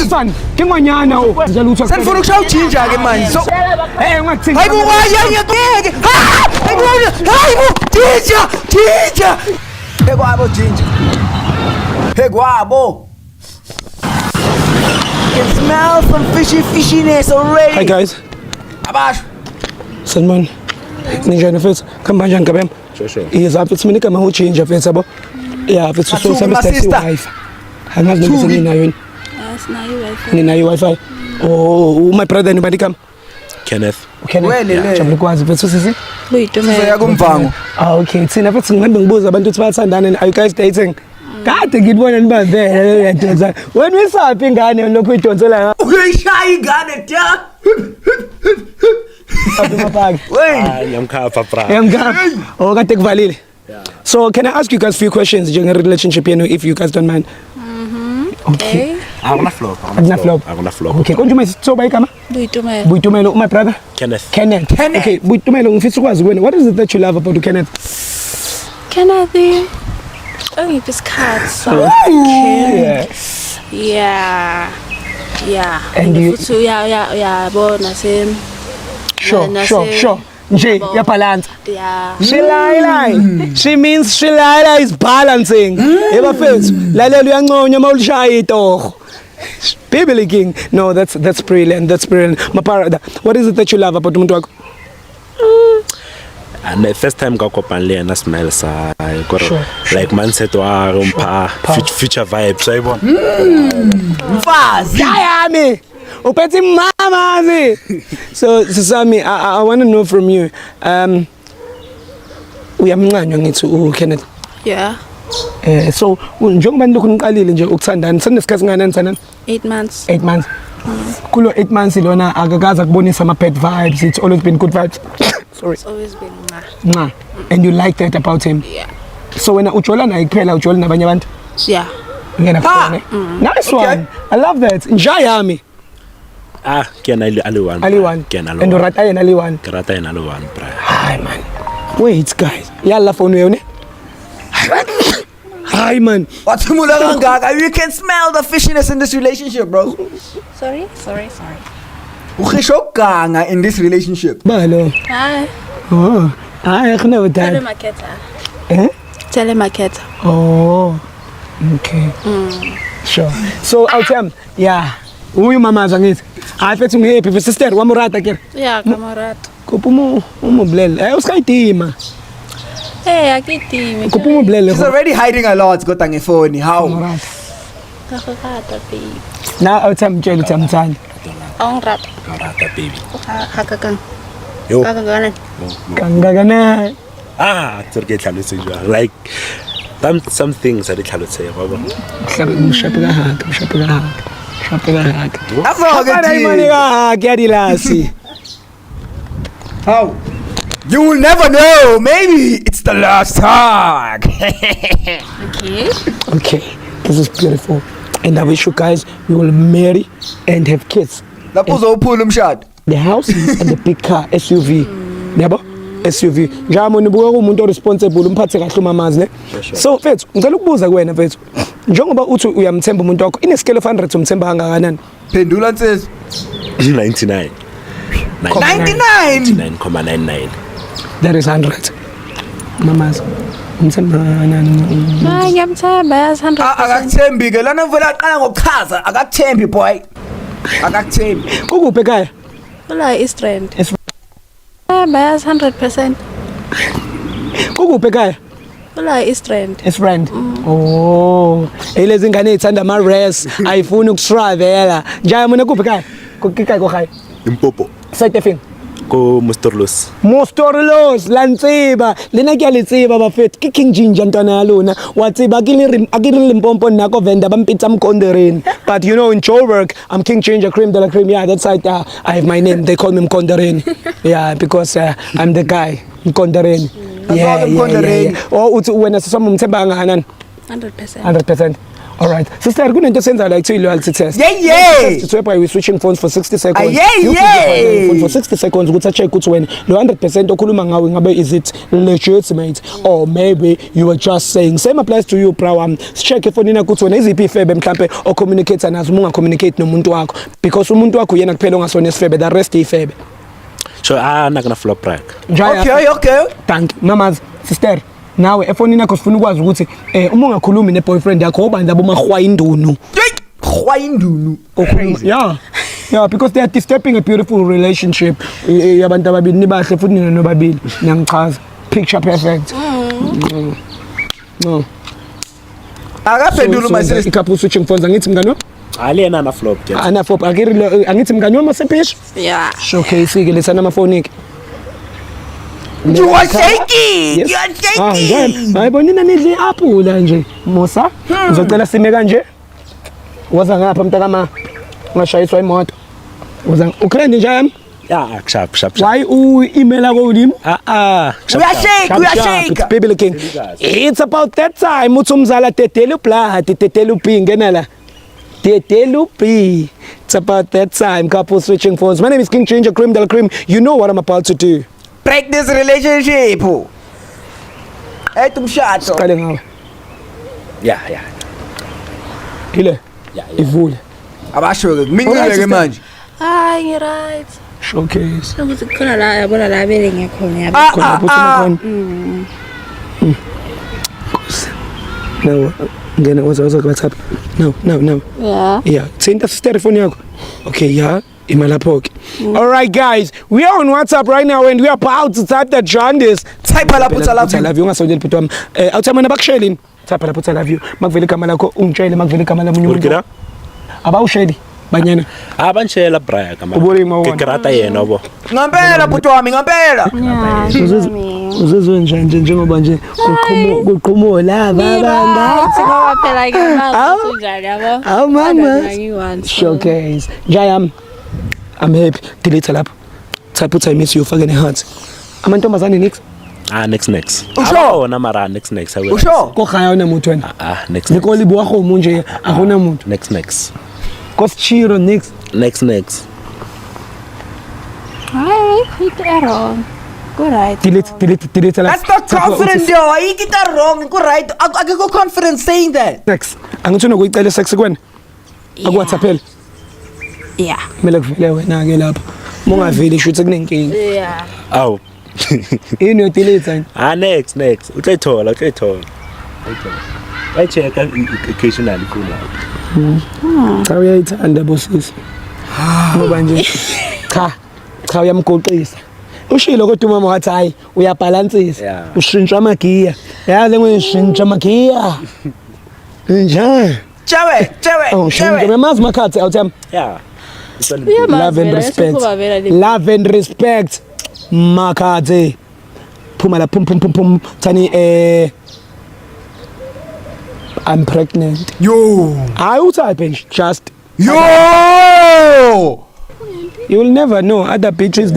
Son, kengwanyana uzalutha. Sanifuna ukushaya ujinja ke manje. So ungathini. hayibo wayangeke. Hayibo jinja. Ekwabo jinja. Ekwabo. Can smell some fishiness already. Hi guys. Abash. Salman. Ninjani mfethu. Khamba kanjani kabem? Sure. Yeza mfethu mina igama uJinja mfethu yabo. Yeah, mfethu so sami wifi. Angazi noma seninayo yini. Ninayo wifi. Oh, my brother anybody come? Kenneth. Jabule kwazi mfethu sisi. Sizoya kumvango. Okay, thina mfethu ngihambe ngibuza abantu ukuthi bayathandana. Are you guys dating? Kade ngibona nibavele uyadonsa. Wena wisaphi ingane lokho idonsela? Uyishaya ingane da. Ngiyamkhapha bra. Oh, kade kuvalile. So can I ask you guys a few questions during a relationship, you know, if you guys don't mind? Okay. Akuna flop. Okay, konje mayithoba igama? Buyitumelo, my brother? Kenneth. Okay, Buyitumelo ngifisa ukwazi wena. What is it that you love about Kenneth? Kenneth. Only this card, so yeah. And you? Yeah, bonus him. Sure. Nje, ya balance. Yeah. She means Shilala is balancing. Eba fethu, lalela uyanconya mawulishaya itoho. Baby king. No, that's brilliant. Maparada. What is it that you love about umuntu wakho? And the first time ngakopana le yena smile sa Sure. like mindset wa umpa future vibes ayibona. Mfazi. Yami. Uphethe mama zi. So Sami, I want to know from you. Uyamncanywa ngithi uKenneth. Yeah. So njengoba lokhu niqalile nje ukuthandana senisikhathi ngane nithandana? 8 months. 8 months. Kulo 8 months lona akakaza kubonisa ama bad vibes. It's always been good vibes. Sorry. It's always been Nah. And you like that about him? Yeah. So wena ujola naye kuphela ujola nabanye abantu? Yeah. Ngena kuphela. Nice one. I love that. Njaya yami. Kena Ali1. And urata yena Ali1. Rata yena Ali1 bra. Hi man. Wait guys. Yalla phone yone. Hi man. Wathumula kangaka. You can smell the fishiness in this relationship, bro. Sorry. Ukhisho ganga in this relationship. Balo. Hi. Oh. Hi, khona Tell udad. him Tell him Oh. Okay. Sure. So I'll tell him. Yeah. Uyu mama zangithi. Hayi fethu ngihappy sister wamurata ke. Yeah, kamarad. Kuphumo umubulele. Usayitima. Hey, akitimi. Kuphumo ubulele. She's already hiding a lot kodwa ngefoni. How? Kakata baby. Na awuthamtshela uthi amthanda. Ongrat. Rata baby. Hakakang. Yo. Kakangana. Kangakana. Tsorke tlhalose jwa. Like some things are tlhalose yabo. Mshapeka haka. How? You will never know. Maybe it's the last time. Okay. This is beautiful. And I wish you guys you will marry and have kids. Lapho uzophula umshado. The house and the big car, SUV. Yabo? SUV. Njalo nibuka umuntu responsible umphathe kahle umamazi ne. So mfethu, ngicela ukubuza kuwena mfethu. Njengoba uthi uyamthemba umuntu wakho, ine scale of 100 umthemba kangakanani? Phendula nsizwa. 99. 99.99. That is 100. Mamazi. Umthemba kangakanani? Ngiyamthemba yazi 100%. Akakuthembi ke lana mvela aqala ngokuchaza akakuthembi boy. Akakuthembi. Ukuphi ekhaya? Ula East Rand. Yazi 100%. Ukuphi ekhaya? Ula East Rand. His friend. Oh, ilezi ngane ithanda ama race, ayifuni ukutravel. Njaya mina kuphi ekhaya? Kukhaya kokhaya. Impopo. Site thing. Ko Mostorlos. Mostorlos lantsiba lena kuyalitsiba bafethu King Jinja ntwana yalona watsiba akili Limpopo nako venda bampitsa mkondereni. But you know in Joburg I'm King Jinja cream de la cream. Yeah, that's like I have my name, they call me Mkondereni. Yeah, because I'm the guy Mkondereni. Yeah. Oh uthi wena sisoma umthemba kangakanani? 100%. 100%. All right. Sister, kunento senza like to loyalty test. Yeah. It's whereby we switching phones for 60 seconds. Yeah. You keep your phone for 60 seconds ukuthi check ukuthi wena lo 100% okhuluma ngawe ngabe is it legitimate or maybe you were just saying. Same applies to you, bro. Check phone ina ukuthi wena iziphi ifebe mhlambe o communicate nazo unga communicate nomuntu wakho because umuntu wakho yena kuphela ongasona isifebe, the rest ifebe. So I'm not gonna flop prank. Okay. Thank you. Mama's sister. Nawe efonini yakho sifuna ukwazi ukuthi uma ungakhulumi ne-boyfriend yakho obanza bomahwa indunu. Hwa indunu. Yeah, because they are disturbing a beautiful relationship. Yabantu ababili nibahle futhi nina nobabili. Ngiyachaza. Picture perfect. No. Akaphendula my sister. Couple switching phones angithi mngani wami? Aliyena na flop ke. Ana flop angithi mngani wami masepisho? Yeah. Showcase ke lesana amafoni ke. You are shaking. You are shaking. Hayibonina nidle iapula nje. Musa, uzocela sime kanje. Waza ngapha mntakama. Ungashayiswa imoto. Waza ukrend nje yami? Yeah, sharp. Why email ako ulimi? We are shake. It's baby looking. It's about that time uthi umzala tetelu blood, tetelu p ngena la. Tetelu p. It's about that time couple switching phones. My name is King Changer Cream Del Cream. You know what I'm about to do. Break this relationship. Hey tumshato. Qale ngawe. Yeah. Ile. Yeah. Ivule. Abasho ngimingile manje. Hayi right. Showcase. Ukuthi khona la yabona la bele ngekhona yabo. Khona phuma khona. No. Ngena waza WhatsApp. No. Yeah. Yeah. Thinta sister phone yakho. Okay, yeah. Imalaphoke. All right, guys. We are on WhatsApp right now and we are about to type that Jaundice. Type la putsa I love you. Ungasondeli bhuti wami. Awuthama bakushelini. Type la putsa I love you. Makuvela igama lakho ungitshele makuvela igama lamunye umuntu. Urgira? Abawusheli banyana. Abanshela Brian kama. Ubulima wona. Ngikrata yena obo. Ngempela bhuti wami ngempela. Uzizwe njengoba nje kuqhumo la babanga. Ngoba phela ngimali unjani yabo. Aw mama. Showcase. Jayam. I'm happy. Delete lapho. Type I miss you ufake ne-heart. Amantombazane next. Next. Usho? Wona mara next. Usho? Kokhaya unamuntu wena. Next. Nikoli bwakho umunje akuna muntu. Next. Koschiro next. Next. Hayi hit error. Go right. Delete lapho. That's not confident yo. I get that wrong. Go right. I go confident saying that. Next. Angithuna ukuyicela sex kwena. Akuwhatsappela. Yeah. Kumele kuvele wena ke lapho. Mongaveli shuthi kunenkinga. Yeah. Aw. Ini yo delete Next. Utayithola. I check occasionally phone. Cha uyayithanda bosisi. Ngoba nje cha uyamgoqisa. Ushilo kodwa umama wathi hayi uyabalansisa. Ushintsha amagiya. Yazi ngishintsha amagiya. Njani? Chewe. Oh, shintsha mamazi makhathi awuthama. Yeah. Love and respect. Makhathi. Phuma la pum thani I'm pregnant. Yo. I will type in just. Yo. You will never know. Other bitches,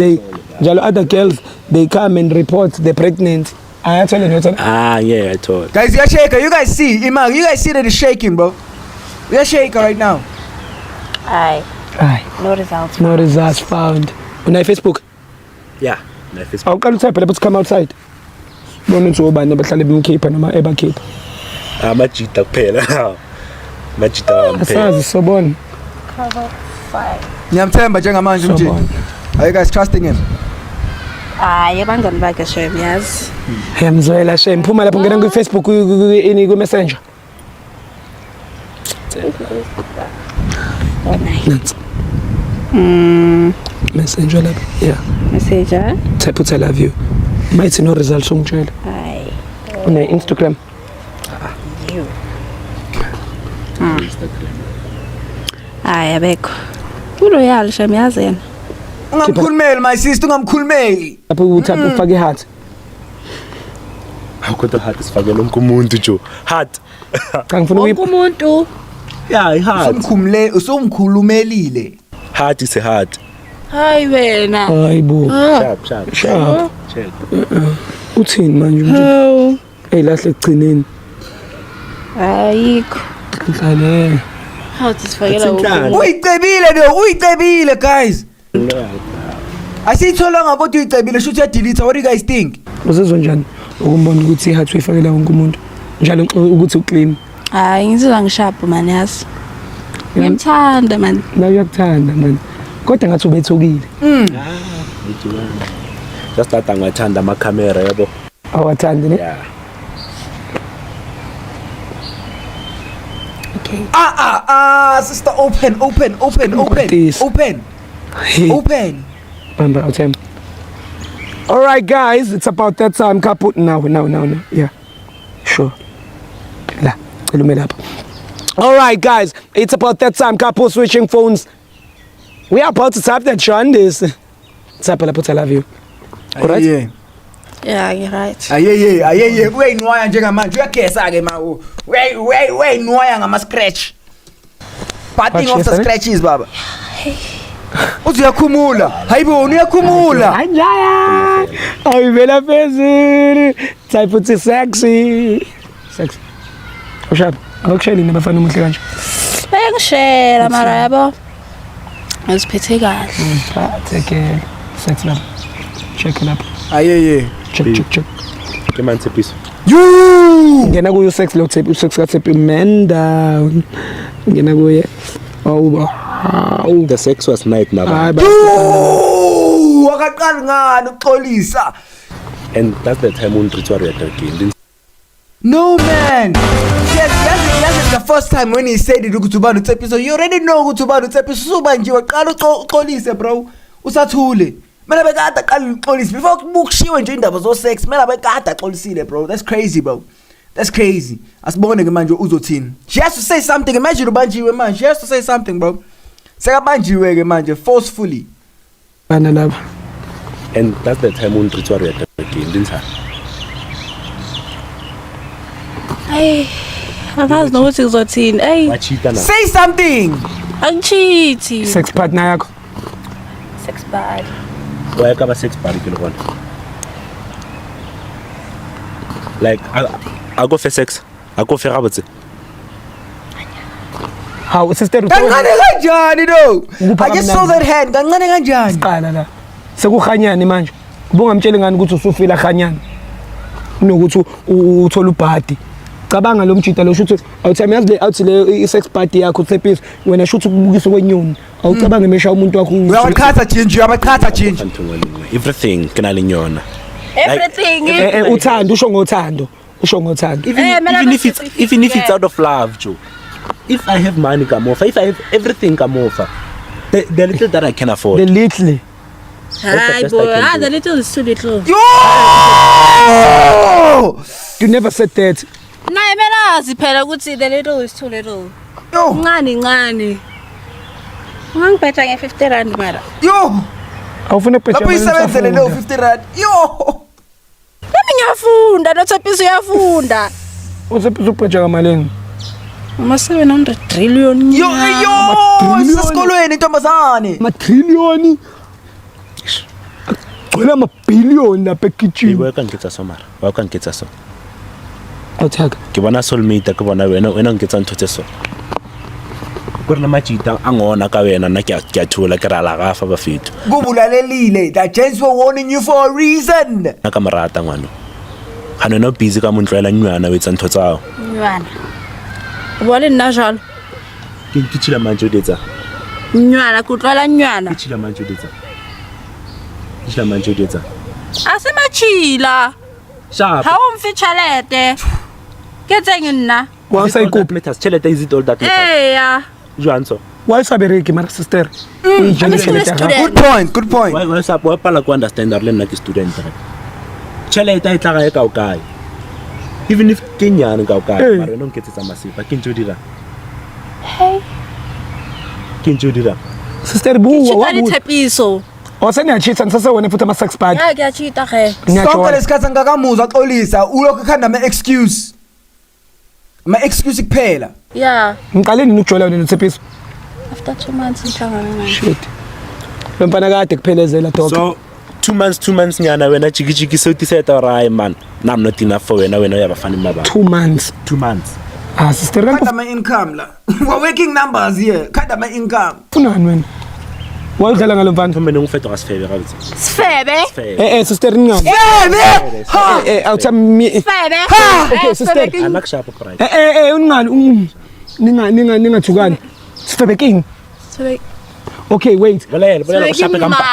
other girls, they come and report they're pregnant. I tell you, Yeah, I told. Guys, you're shaking. You guys see, Iman, you guys see that it's shaking, bro. We're shaking right now. Aye. No results. No results found. On my Facebook. Yeah, my Facebook. I'll type it, but come outside. Don't know about never bimkhipha noma ebakhipha. Amajita kuphela. Majita Asazi sobona. Cover 5. Ngiyamthemba njengamanje umjini. Are you guys trusting him? Abangani bakhe shem yazi. Yamzwela shem. Phuma lapho ngena ku Facebook ku Messenger. Messenger lapho. Yeah. Messenger. Type I love you. Might no results ungitshela. Hayi. Una Instagram. You. Hayi abekho. Uloyal shem yazi yena. Ungamkhulumeli my sister, ungamkhulumeli. Lapho uthapha ufake heart. Kodwa heart isifakela wonke umuntu nje. Heart. Cha ngifuna Wonke umuntu. Yeah, heart. Usumkhulumelile. Heart is a heart. Hayi wena. Hayibo. Sharp. Check. Uthini manje umntu? Oh. Eyilahle egcineni. Ayikho. Nhlale. Hawu sifakela Inhlalo. Uyicebile guys. Asiyitholanga kodwa uyicebile shothi delete. What do you guys think? Uzizwa njani ukumbona ukuthi ihathi uyifakela wonke umuntu njalo ukuthi uclean? Hayi ngizizwa ngishaphu man yazi. Ngimthanda man. Nawe uyakuthanda man. Kodwa ngathi ubethukile. Just that angathanda amakhamera yabo. Awathandi ne? Yeah. Okay. Sister, open. This. Open. Bamba out him. All right, guys, it's about that time. Kaput now. Yeah, sure. La, all right, guys, it's about that time. Kaput switching phones. We are about to tap that Sean this. Tap I love you. All right. Yeah. Yeah, you're right. Ayeye. Uyayinwaya njengamanje. Uyagesa ke ma. Uyayinwaya ngama scratch. Parting of the scratches baba. Uthi uyakhumula. Hayibona uyakhumula. Anjaya. Ayivela phezulu. Type uthi sexy. Ushap. Akushayeli nabafana umuhle kanje. Bayangishela mara yabo. Ngiziphethe kahle. Take care. Sex love. Check it up. Ayeye. Check. Ke man Tshepiso. You. Ngena kuyo sex lo tape, sex ka tape man down. Ngena kuye. Oh. The sex was night Hayi naba. ba. Wakaqala ngani uxolisa? And that's the time when Ritual again. No man. Yes, the first time when he said it ukuthi ubani uTsepiso. You already know ukuthi ubani uTsepiso. Suba nje waqala uxolise bro. Usathule. Mina bekade aqala uxolise before kubukushiwe nje indaba zo sex. Mina bekade axolisile bro. That's crazy bro. That's crazy. Asibone ke manje uzothini. She has to say something. Imagine ubanjiwe manje. She has to say something bro. Sekabanjiwe ke manje forcefully. Bana laba. And that's the time when Ritual again. Hey, angazi nokuthi kuzothini. Hey, Wachita na. Say something. angichithi. Sex partner yakho. Sex bad. Why ka ba sex party ke lona? Like I go for sex. I go for gabotse. How sister Kancane kanjani though? I just saw that hand. Kancane kanjani? Qala la. Sekukhanyani manje. Ubungamtshela ngani ukuthi usufila khanyani. Kunokuthi uthola ubhadi. Cabanga lo mjita lo shuthi awuthami yazi le awuthi le sex party yakho Tshepiso wena shuthi ukubukisa kwenyoni. Awucabange mesha umuntu wakho. Uyabaqhatha jinji. Everything kana linyona. Everything. Uthando usho ngothando. Even if it's out of love, Joe. If I have money, come offer. If I have everything, come offer. The little that I can afford. The little. Hi best boy. I can do. The little is too little. Yo! You never said that. Naye mina azi phela ukuthi the little is too little. Yo! Ngani. Ungangibhetha nge-50 rand mara. Yo! Awufuna kuphetha Lapho isebenzele lo 50 rand. Yo! Nami ngiyafunda, noTshepiso uyafunda. Utshepiso uphetha kamalini. Uma 700 trillion. Yo! Sesikolweni intombazane. Ma-trillion. Gcwele ama-billion lapha ekitchen. Why can't get so mara? Why can't get so? Awuthaka. Ke bona soulmate ke bona wena ngitsa ntho tse so. Gore na machita angona ka wena na ke a thula ke rala ga fa ba fito. Kubulalelile. That gents were warning you for a reason. Na ka marata ngwana. Hano no busy ka montloela nywana wetsa ntho tsao. Nywana. Bole nna jalo. Ke tshila manje detsa. Nywana kutlwala nywana. Tshila manje detsa. Asemachila. Sharp. Ha umfitshalete. Ketseng nna. Wa sa ikopi. Chelete is it all that matters. Yeah. Jwanso. Wa sa bereki mara sister. I'm still a student. Good point. Why sa po pala ko understand le nna ke student re. Chelete e tla ga e ka o kae. Even if kenyana ka o kae mara no nketsetsa masipa ke ntse dira. Hey. Ke ntse dira. Sister bu wa Chitani Tshepiso. Osena chitsa nsase wena futhi ama sex party. Ya kuyachita ge. Sonke lesikhathi ngakamuza xolisa ulokho khanda ama excuse. Ma excuse kuphela. Yeah. Ngiqaleni ukujola wena noTshepiso. After 2 months ngihlangana naye. Shit. Lomfana kade kuphelezela dog. So 2 months nyana wena jiki so tiseta rai man. I'm not enough for wena uyabafana mababa. 2 months. 2 months. Ah sister Khanda kanti my income la. We're working numbers here. Khanda my income. ufunani wena? Wayidlala ngalo mfana. Thombe ngifetho ngasifebe kathi. Sifebe. Sister ngani? Baby. Ha. Awuthami Sifebe. Okay sister. Anakushapha bright. Uningani ningathukani. Sifebe king. Sifebe. Okay wait. Bolela ushaphe kampa.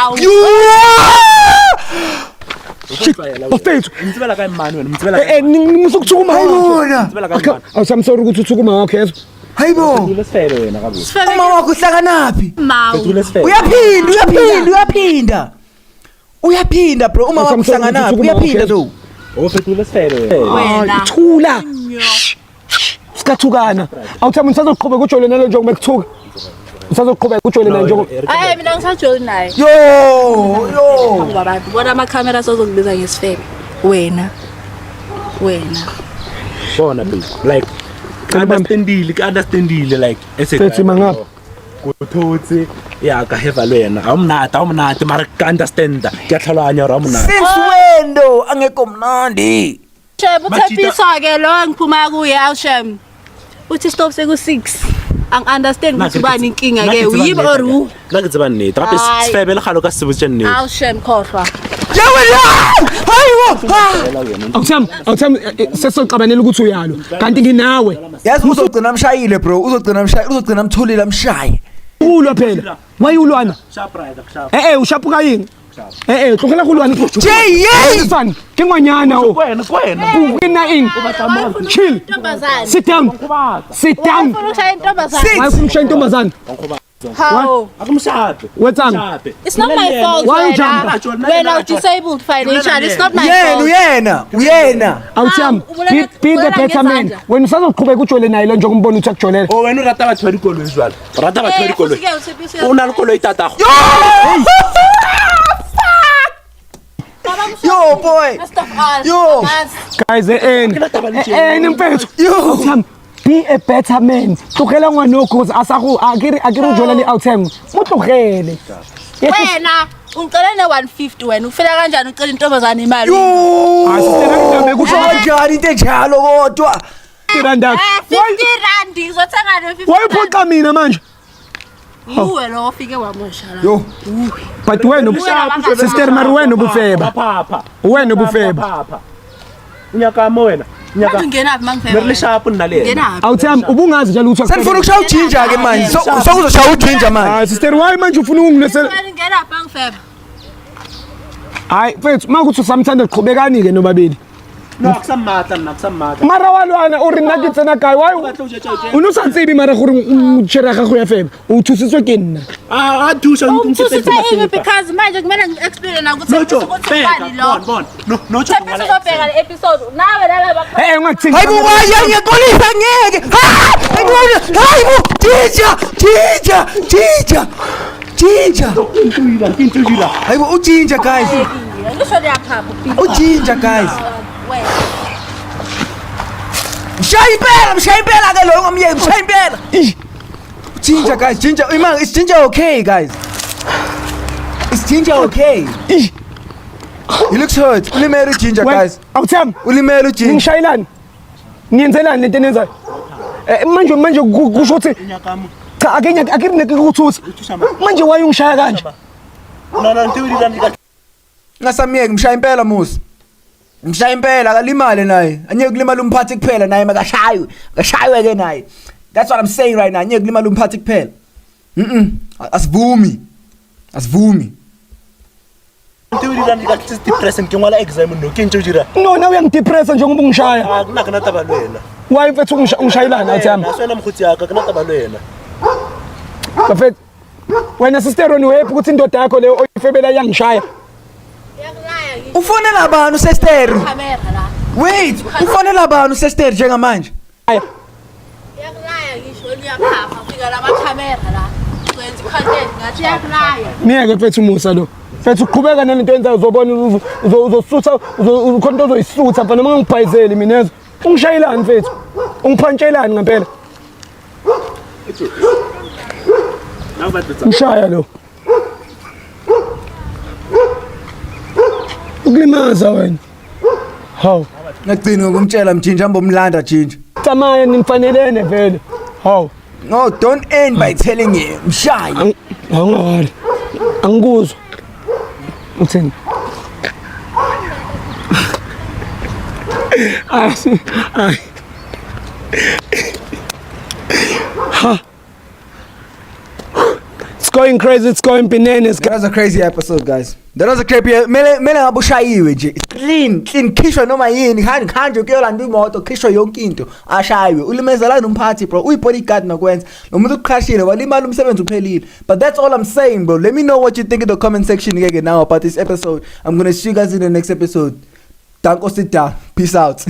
Bafethu. Ngitsibela kayi mani wena? Ngitsibela Ngimusukuthukuma Hayibona. ngitsibela kayi mani? I'm sorry ukuthi uthukuma wakho yezwa. Hayibo. Ulesifebe wena kabuza. Uma wakho uhlakanaphi? Mawu. Ulesifebe. Uyaphinda bro. Uma wakho uhlanganaphi? Uyaphinda though. Ofethu ulesifebe wena. Wena. Thula. Sikathukana. Awuthami nisazoqhubeka ujole nalo njengoba ekuthuka. Usazoqhubeka ujole naye njengoba. Mina ngisajoli naye. Yo. Babantu bona ama-camera sozokubiza ngesifebe. Wena. Bona babe. Like understandile like Fethi mangapha. Kuthotse ya ka heva lwena. Awumnati mara ka understanda. Kuyahlalanya ra mnati. Since when though angekho mnandi? Shem uthepiswa ke lo engiphuma kuye awushem. Uthi stop seku6. Ang-understand ukuthi ubani inkinga ke uyib or who? Nake tseba nnete. Gape sifebe le galo ka sebotse nnete. Awushem khohlwa. Awuthami sesoxabanela ukuthi uyalo. Kanti nginawe. Yazi uzogcina amshayile bro. Uzogcina amtholile amshaye. Ulwa phela. Wayulwana. Sharp right sharp. Ushapuka yini? Hlokela kulwana. Jay. Kengwanyana o. Kwena. Wena in. Chill. Intombazane. Sit down. Ufuna ukushaya intombazane. Why ufuna ukushaya intombazane? How? Akumshaphe. Wenzani? It's not my fault. Why you Wena. jump? Wena disabled financially. It's not my fault. Uyena. Awuthami. Be the better man. Wena usazoqhubeka ujole naye lo nje ukumbona ukuthi akujolela. O wena urata batho ba dikolo jwala. Rata batho ba dikolo. Una le koloi tatago. Yo boy. Yo. Guys, nimfethu. Awuthami. Be a better man. Tlogela ngwana cause asago akere ujola le outtime. Motlogele. Wena ungicela ne150 wena ufela kanjani ucela intombazane imali? Yo. Kusho kanjani into enjalo kodwa? Randa. 50 rand izothenga le 50. Wayiphoqa mina manje. Uwe lo ofike wamosha la. Yo. But wena sister Mari wena ubufeba. Papa. Wena ubufeba. Papa. Unyaka mo wena. Manje ungena mangifeba. Merle sharp nale. Ngena. Awuthami ubungazi njalo ukuthi Senifuna ukushaya ujinja ke manje. Sokuzoshaya ujinja manje. Sister why manje ufuna ungilesela? Ngena mangifeba. Hayi mfethu makuthi usamthanda uqhubekani ke nobabili. No akusamata nakusamata. Mara walwana uri nna tsena kae why unosantsibi mara gore motšhera gago ya feba o thusitswe ke nna A thusha Usithe imi because manje kumele ngi-explain na ukuthi ukuthi lo. No Thepisa uzobheka le episode. Nawe laba bakho. ungakuthinga Hayibo waya ngiyaxolisa ngeke. Hayibo jinja. Hayibo ujinja guys. Ngisho liyaphapha. Ujinja guys. Wena. Mshaya impela ke lo ngomyeni mshaya impela. Ginger guys, ginger. Man, is ginger okay guys? Is ginger okay? He looks hurt. Ulimele ginger guys. Awuthami Ulimele ginger. ngishayelani ngiyenzelani lento enenzayo manje kusho ukuthi cha akineke ukuthutha manje wayungishaya kanje No ntiwili ndika. Ngasamiyeke mshaya impela musi. Mshaya impela akalimale naye. Anyeke kulimala umphathi kuphela naye makashaywe. Kashaywe ke naye. That's what I'm saying right now. Anyeke kulimala umphathi kuphela. Asivumi. Ntiwili ndika depressing ngwala exam no kinto jira. no na uyangidepressa njengoba ungishaya Akunakana tabalwena. why mfethu ungishayelana awuthami Naswena mkhuthi yakho kana tabalwena. bafethu wena sister wena wephi ukuthi indoda yakho leyo oyifebela yangishaya Yakulaya ngisho Ufonela abantu sister. kamera la. Wait, ufonela abantu sister njengamanje. Yakulaya ngisho liyaphapha fika la kamera la. Wenza content ngathi yakulaya. ngeke mfethu musa lo mfethu uqhubeka nalento enzayo uzobona uzosutha ukhona uzoyisutha mfana noma ngibhayizeli mina ezo ungishayelani mfethu ungiphantshelani ngempela ngishaya lo ukulimaza wena hawu Ngagcina ukumtshela mjinja ambomlanda jinja. tsamaya nifanelene vele. Hawu. No, don't end by telling him. Mshaya. Awungawali. Angikuzwa. Uthini? Ay. Ha. It's going crazy, it's going bananas. That was a crazy episode, guys. That was a crazy. Mele ngabe ushayiwe nje. Clean, khishwa noma yini. Khanje ukuyolanda imoto, khishwa yonke into. Ashayiwe. Ulimezela nomphathi, bro. Uyibodyguard nokwenza. Nomuntu uqhashile, walimala umsebenzi uphelile. But that's all I'm saying, bro. Let me know what you think in the comment section again now about this episode. I'm going to see you guys in the next episode. Danko, sit down. Peace out.